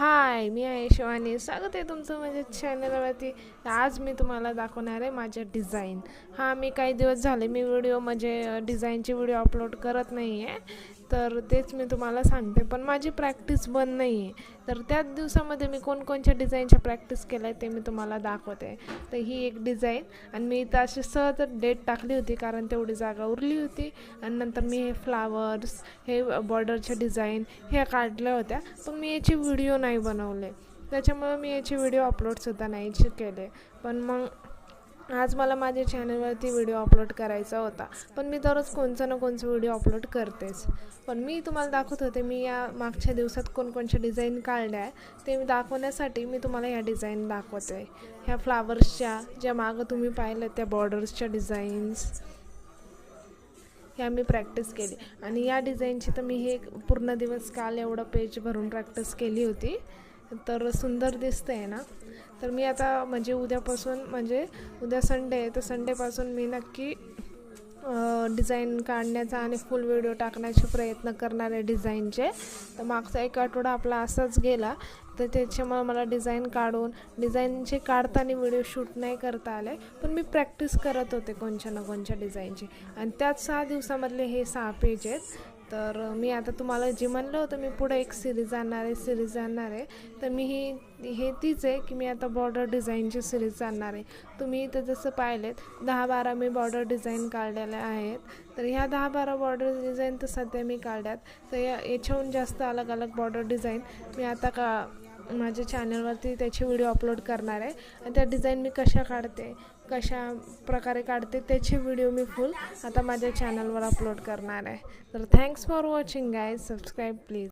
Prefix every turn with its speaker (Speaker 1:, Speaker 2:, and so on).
Speaker 1: हाय, मी आहे शिवानी. स्वागत आहे तुमचं माझ्या चॅनलवरती. आज मी तुम्हाला दाखवणार आहे माझ्या डिझाईन. मी काही दिवस झाले मी व्हिडिओ डिझाईनचे व्हिडिओ अपलोड करत नाही आहे. तर तेच मी तुम्हाला सांगते, पण माझी प्रॅक्टिस बंद नाही आहे. तर त्याच दिवसामध्ये मी कोणकोणच्या डिझाईनच्या प्रॅक्टिस केल्या आहे ते मी तुम्हाला दाखवते. तर ही एक डिझाईन, आणि मी इथं अशी सहज डेट टाकली होती कारण तेवढी जागा उरली होती. आणि नंतर मी हे फ्लावर्स, हे बॉर्डरच्या डिझाईन ह्या काढल्या होत्या, पण मी याचे व्हिडिओ नाही बनवले. त्याच्यामुळे मी याचे व्हिडिओ अपलोडसुद्धा नाही केले. पण मग आज मला माझ्या चॅनलवरती व्हिडिओ अपलोड करायचा होता. पण मी दररोज कोणचा ना कोणचा व्हिडिओ अपलोड करतेच. पण मी तुम्हाला दाखवत होते मी या मागच्या दिवसात कोणकोणच्या डिझाईन काढल्या आहे ते मी दाखवण्यासाठी मी तुम्हाला ह्या डिझाईन दाखवते. ह्या फ्लावर्सच्या ज्या मागं तुम्ही पाहिलं त्या बॉर्डर्सच्या डिझाईन्स ह्या मी प्रॅक्टिस केली. आणि या डिझाईनची तर मी हे पूर्ण दिवस काल एवढं पेज भरून प्रॅक्टिस केली होती. तर सुंदर दिसते आहे ना. तर मी आता उद्या संडे आहे, तर संडेपासून मी नक्की डिझाईन काढण्याचा आणि फुल व्हिडिओ टाकण्याचे प्रयत्न करणार आहे डिझाईनचे. तर मागचा एक आठवडा आपला असाच गेला. तर त्याच्यामुळे मला डिझाईनचे काढताना व्हिडिओ शूट नाही करता आले, पण मी प्रॅक्टिस करत होते कोणच्या ना कोणच्या डिझाईनची. आणि त्याच 6 दिवसामधले हे 6 पेज आहेत. तर मी आता तुम्हाला जे म्हणलं होतं मी पुढे एक सिरीज आणणार आहे. तर हे तीच आहे की मी आता बॉर्डर डिझाईनची सिरीज आणणार आहे. तुम्ही इथं जसं पाहिलेत 10-12 मी बॉर्डर डिझाईन काढलेल्या आहेत. तर ह्या 10-12 बॉर्डर डिझाईन तर सध्या मी काढल्यात. तर याच्याहून जास्त अलग अलग बॉर्डर डिझाईन मी आता माझ्या चॅनलवरती त्याचे व्हिडिओ अपलोड करणार आहे. आणि त्या डिझाईन मी कशा प्रकारे काढते त्याचे व्हिडिओ मी फुल आता माझ्या चॅनलवर अपलोड करणार आहे. तर thanks for watching guys. Subscribe please.